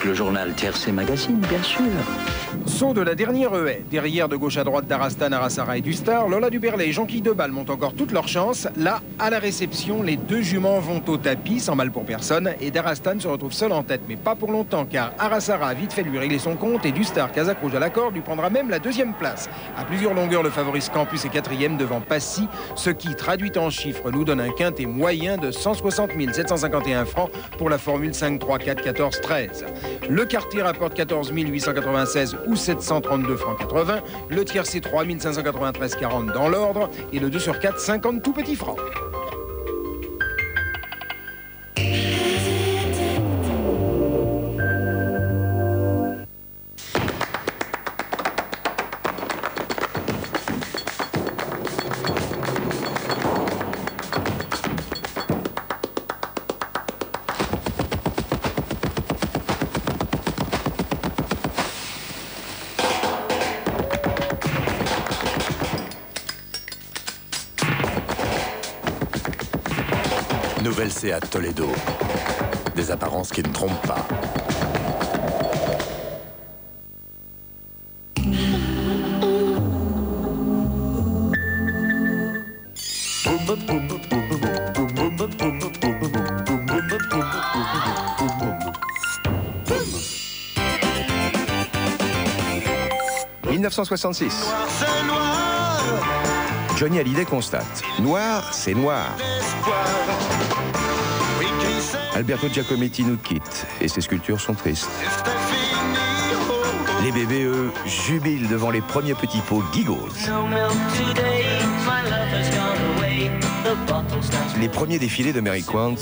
Le journal Tiercé Magazine, bien sûr. Saut de la dernière haie. Derrière, de gauche à droite, Darastan, Arasara et Dustar, Lola Duberlet et Jean-Guy Debal montent encore toutes leurs chances. Là, à la réception, les deux juments vont au tapis, sans mal pour personne, et Darastan se retrouve seul en tête, mais pas pour longtemps, car Arasara a vite fait lui régler son compte, et Dustar, Casac Rouge à la corde, lui prendra même la deuxième place. À plusieurs longueurs, le Favoris Campus est quatrième devant Passy, ce qui, traduit en chiffres, nous donne un quintet moyen de 160 751 francs pour la formule 5, 3, 4, 14, 13. Le quartier rapporte 14 896 ou 732 francs 80. Le tiercé 3 593 40 dans l'ordre. Et le 2 sur 4, 50 tout petits francs. Nouvelle Seat Toledo. Des apparences qui ne trompent pas. « 1966. Johnny Hallyday constate. Noir, c'est noir. Alberto Giacometti nous quitte et ses sculptures sont tristes. Les bébés, eux, jubilent devant les premiers petits pots Giggles. Les premiers défilés de Mary Quant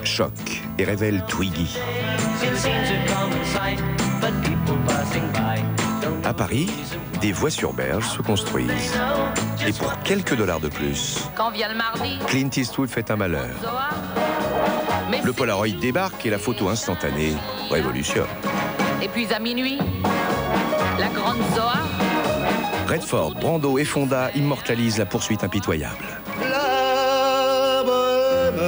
choquent et révèlent Twiggy. À Paris, des voies sur berge se construisent. Et pour quelques dollars de plus, quand vient le mardi, Clint Eastwood fait un malheur. Le Polaroid débarque et la photo instantanée révolutionne. Et puis à minuit, la grande Zoa. Redford, Brando et Fonda immortalisent la poursuite impitoyable. La bohème.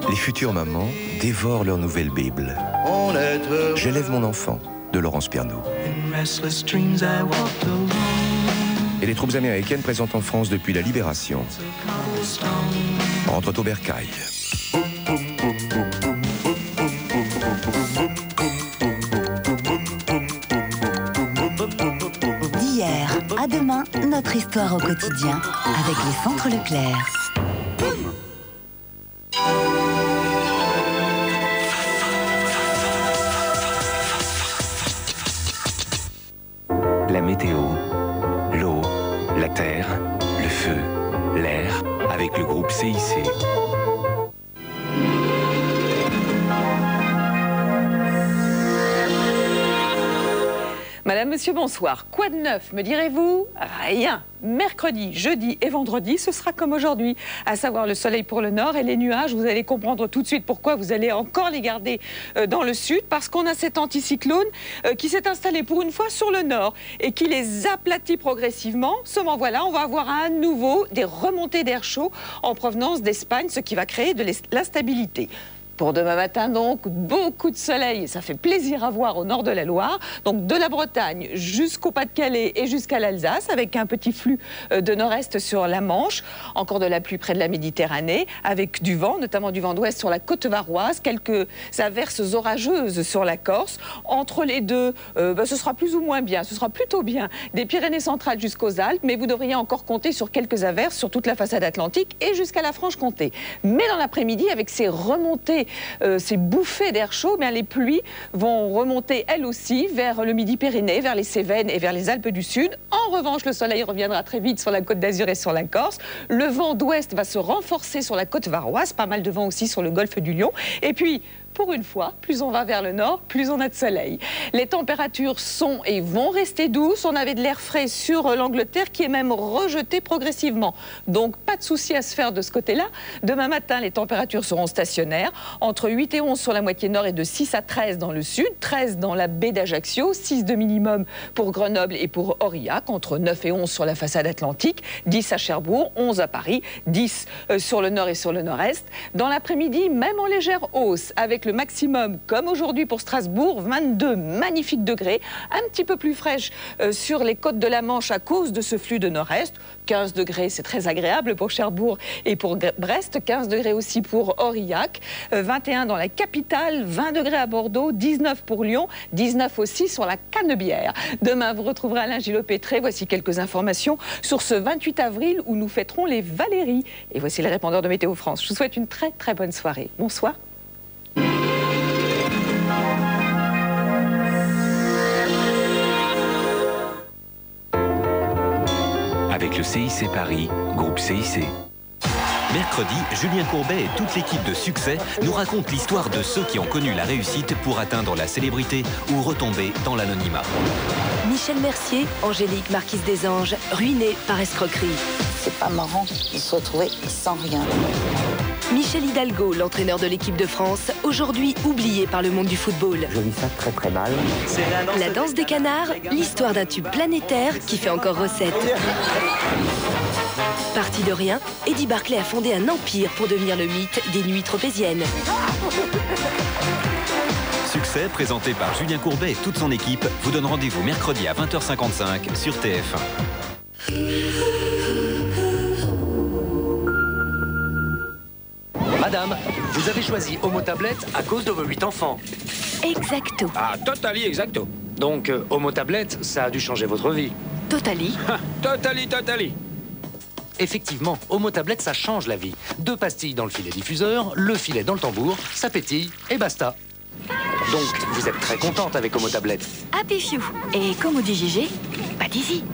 Les futures mamans dévorent leur nouvelle Bible. J'élève mon enfant, de Laurence Pernou. Et les troupes américaines présentes en France depuis la Libération rentrent au bercail. D'hier à demain, notre histoire au quotidien avec les centres Leclerc. La météo, l'eau, la terre, le feu, l'air, avec le groupe CIC. Madame, monsieur, bonsoir. Quoi de neuf, me direz-vous? Rien. Mercredi, jeudi et vendredi, ce sera comme aujourd'hui, à savoir le soleil pour le nord et les nuages. Vous allez comprendre tout de suite pourquoi vous allez encore les garder dans le sud, parce qu'on a cet anticyclone qui s'est installé pour une fois sur le nord et qui les aplatit progressivement. Seulement voilà, on va avoir à nouveau des remontées d'air chaud en provenance d'Espagne, ce qui va créer de l'instabilité. Pour demain matin, donc, beaucoup de soleil. Ça fait plaisir à voir au nord de la Loire. Donc, de la Bretagne jusqu'au Pas-de-Calais et jusqu'à l'Alsace, avec un petit flux de nord-est sur la Manche. Encore de la pluie près de la Méditerranée, avec du vent, notamment du vent d'ouest sur la côte varoise. Quelques averses orageuses sur la Corse. Entre les deux, ce sera plus ou moins bien. Ce sera plutôt bien des Pyrénées centrales jusqu'aux Alpes. Mais vous devriez encore compter sur quelques averses sur toute la façade atlantique et jusqu'à la Franche-Comté. Mais dans l'après-midi, avec ces remontées, ces bouffées d'air chaud, les pluies vont remonter elles aussi vers le Midi-Pyrénées, vers les Cévennes et vers les Alpes du Sud. En revanche, le soleil reviendra très vite sur la Côte d'Azur et sur la Corse. Le vent d'ouest va se renforcer sur la côte varoise, pas mal de vent aussi sur le golfe du Lion. Et puis, pour une fois, plus on va vers le nord, plus on a de soleil. Les températures sont et vont rester douces. On avait de l'air frais sur l'Angleterre qui est même rejeté progressivement. Donc pas de souci à se faire de ce côté-là. Demain matin, les températures seront stationnaires, entre 8 et 11 sur la moitié nord et de 6 à 13 dans le sud, 13 dans la baie d'Ajaccio, 6 de minimum pour Grenoble et pour Aurillac, entre 9 et 11 sur la façade atlantique, 10 à Cherbourg, 11 à Paris, 10 sur le nord et sur le nord-est. Dans l'après-midi, même en légère hausse, avec le maximum, comme aujourd'hui pour Strasbourg, 22 magnifiques degrés, un petit peu plus fraîche sur les côtes de la Manche à cause de ce flux de nord-est. 15 degrés, c'est très agréable pour Cherbourg et pour Brest, 15 degrés aussi pour Aurillac, 21 dans la capitale, 20 degrés à Bordeaux, 19 pour Lyon, 19 aussi sur la Canebière. Demain, vous retrouverez Alain Gillot-Pétré. Voici quelques informations sur ce 28 avril où nous fêterons les Valéries. Et voici le répondeur de Météo France. Je vous souhaite une très très bonne soirée. Bonsoir. Avec le CIC Paris, groupe CIC. Mercredi, Julien Courbet et toute l'équipe de Succès nous racontent l'histoire de ceux qui ont connu la réussite pour atteindre la célébrité ou retomber dans l'anonymat. Michel Mercier, Angélique, marquise des Anges, ruinée par escroquerie. C'est pas marrant de se retrouver sans rien. Michel Hidalgo, l'entraîneur de l'équipe de France, aujourd'hui oublié par le monde du football. Je vis ça très très mal. La danse des canards, l'histoire d'un tube planétaire qui fait encore recette. Parti de rien, Eddie Barclay a fondé un empire pour devenir le mythe des nuits tropéziennes. Succès, présenté par Julien Courbet et toute son équipe, vous donne rendez-vous mercredi à 20h55 sur TF1. Madame, vous avez choisi Homo Tablette à cause de vos 8 enfants. Exacto. Ah, totally exacto. Donc, Homo Tablette, ça a dû changer votre vie. Totally. Totally. Effectivement, Homo Tablette, ça change la vie. 2 pastilles dans le filet diffuseur, le filet dans le tambour, ça pétille et basta. Donc, vous êtes très contente avec Homo Tablette. Happy few. Et comme dit Gigi, pas d'ici.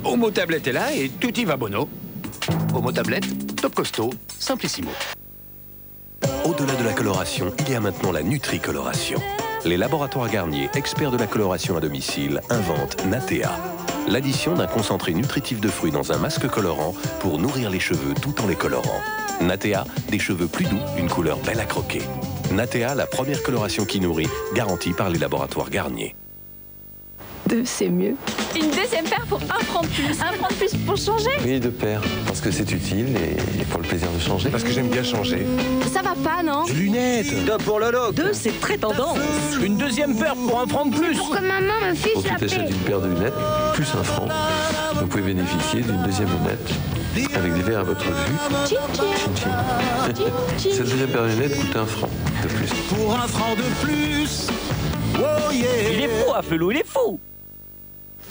Homo Tablette est là et tout y va bono. Homo Tablette, top costaud, simplissimo. Au-delà de la coloration, il y a maintenant la nutri-coloration. Les laboratoires Garnier, experts de la coloration à domicile, inventent Natea. L'addition d'un concentré nutritif de fruits dans un masque colorant pour nourrir les cheveux tout en les colorant. Natea, des cheveux plus doux, une couleur belle à croquer. Natea, la première coloration qui nourrit, garantie par les laboratoires Garnier. 2, c'est mieux. Une deuxième paire pour 1 franc de plus. 1 franc de plus pour changer? Oui, 2 paires, parce que c'est utile et pour le plaisir de changer. Parce que j'aime bien changer. Ça va pas, non? Des lunettes. 2 pour Lolo. 2, c'est très tendance. Une deuxième paire pour 1 franc de plus. Pour que maman me fiche Pour la tout achat d'une paire de lunettes, plus 1 franc, vous pouvez bénéficier d'une deuxième lunette avec des verres à votre vue. Tchim, tchim. Cette deuxième paire de lunettes coûte 1 franc de plus. Pour 1 franc de plus. Oh yeah. Il est fou, Afelou, il est fou.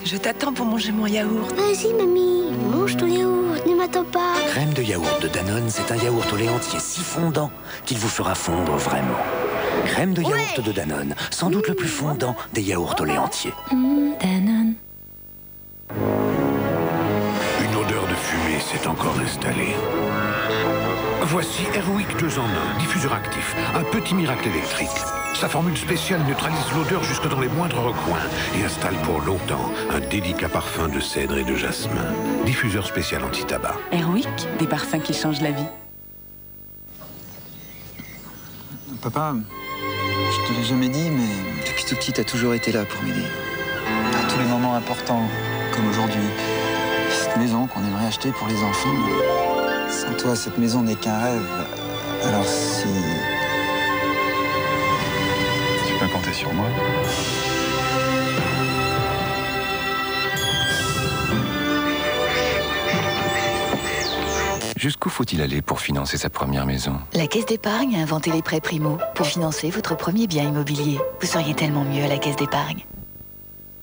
Je t'attends pour manger mon yaourt. Vas-y, mamie, mange ton yaourt, ne m'attends pas. Crème de yaourt de Danone, c'est un yaourt au lait entier si fondant qu'il vous fera fondre vraiment. Crème de yaourt de Danone, sans doute le plus fondant des yaourts au lait entier. Danone. Une odeur de fumée s'est encore installée. Voici Airwick 2 en 1, diffuseur actif, un petit miracle électrique. Sa formule spéciale neutralise l'odeur jusque dans les moindres recoins et installe pour longtemps un délicat parfum de cèdre et de jasmin. Diffuseur spécial anti-tabac. Airwick, des parfums qui changent la vie. Papa, je te l'ai jamais dit, mais depuis tout petit, t'as toujours été là pour m'aider. À tous les moments importants, comme aujourd'hui. Cette maison qu'on aimerait acheter pour les enfants. Sans toi, cette maison n'est qu'un rêve. Alors si... Tu peux compter sur moi. Jusqu'où faut-il aller pour financer sa première maison? La Caisse d'épargne a inventé les prêts primo pour financer votre premier bien immobilier. Vous seriez tellement mieux à la Caisse d'épargne.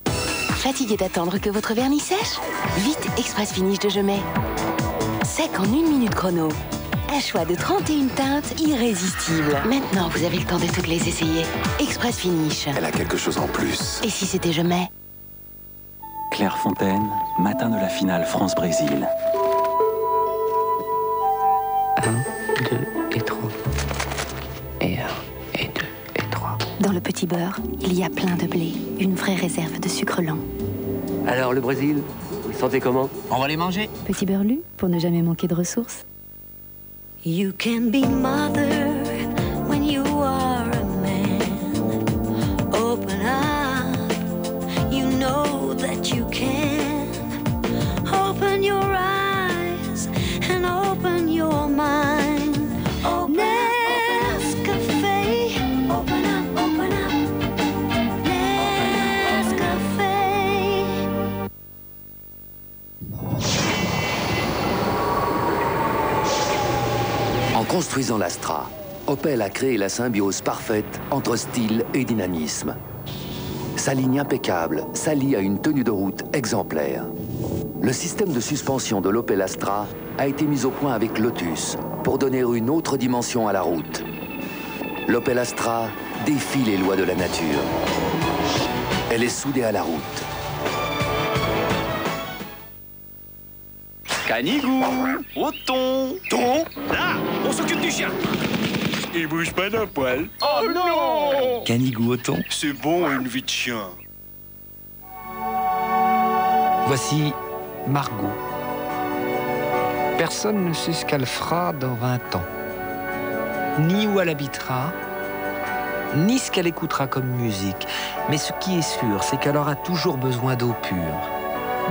Fatigué d'attendre que votre vernis sèche? Vite, Express Finish de Jemay. Sec en 1 minute chrono. Un choix de 31 teintes irrésistibles. Maintenant, vous avez le temps de toutes les essayer. Express Finish. Elle a quelque chose en plus. Et si c'était Jemay? Clairefontaine, matin de la finale France-Brésil. 1, 2 et 3. Et 1 et 2. Dans le petit beurre, il y a plein de blé, une vraie réserve de sucre lent. Alors, le Brésil, vous le sentez comment? On va les manger. Petit beurre lu, pour ne jamais manquer de ressources. You can be mother when you are a man. Open up, you know that you can. Open your eyes and open your mind. Nescafé, open up, open up. Nescafé. En construisant l'Astra, Opel a créé la symbiose parfaite entre style et dynamisme. Sa ligne impeccable s'allie à une tenue de route exemplaire. Le système de suspension de l'Opel Astra a été mis au point avec Lotus pour donner une autre dimension à la route. L'Opel Astra défie les lois de la nature. Elle est soudée à la route. Canigou, au thon. Thon? Là, on s'occupe du chien. Il bouge pas d'un poil. Oh non! Canigou au thon. C'est bon, une vie de chien. Voici Margot. Personne ne sait ce qu'elle fera dans 20 ans. Ni où elle habitera, ni ce qu'elle écoutera comme musique. Mais ce qui est sûr, c'est qu'elle aura toujours besoin d'eau pure,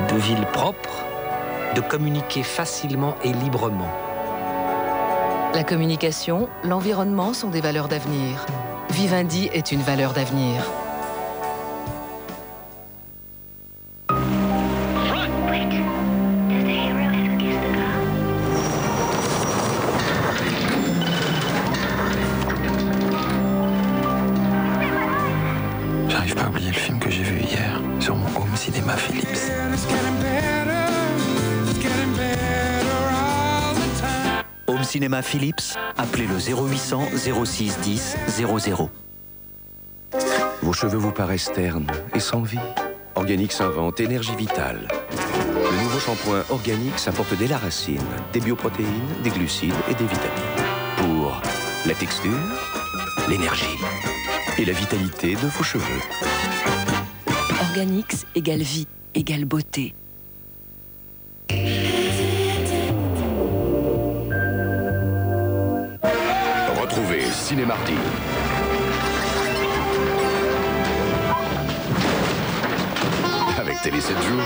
de villes propres, de communiquer facilement et librement. La communication, l'environnement sont des valeurs d'avenir. Vivendi est une valeur d'avenir. J'arrive pas à oublier le film que j'ai vu hier sur mon home cinéma Philips. Home Cinéma Philips, appelez le 0800 06 10 00. Vos cheveux vous paraissent ternes et sans vie. Organix invente Énergie Vitale. Le nouveau shampoing Organix apporte dès la racine des bioprotéines, des glucides et des vitamines. Pour la texture, l'énergie et la vitalité de vos cheveux. Organix égale vie, égale beauté. Retrouvez Cinémarty. Avec Télé 7 jours.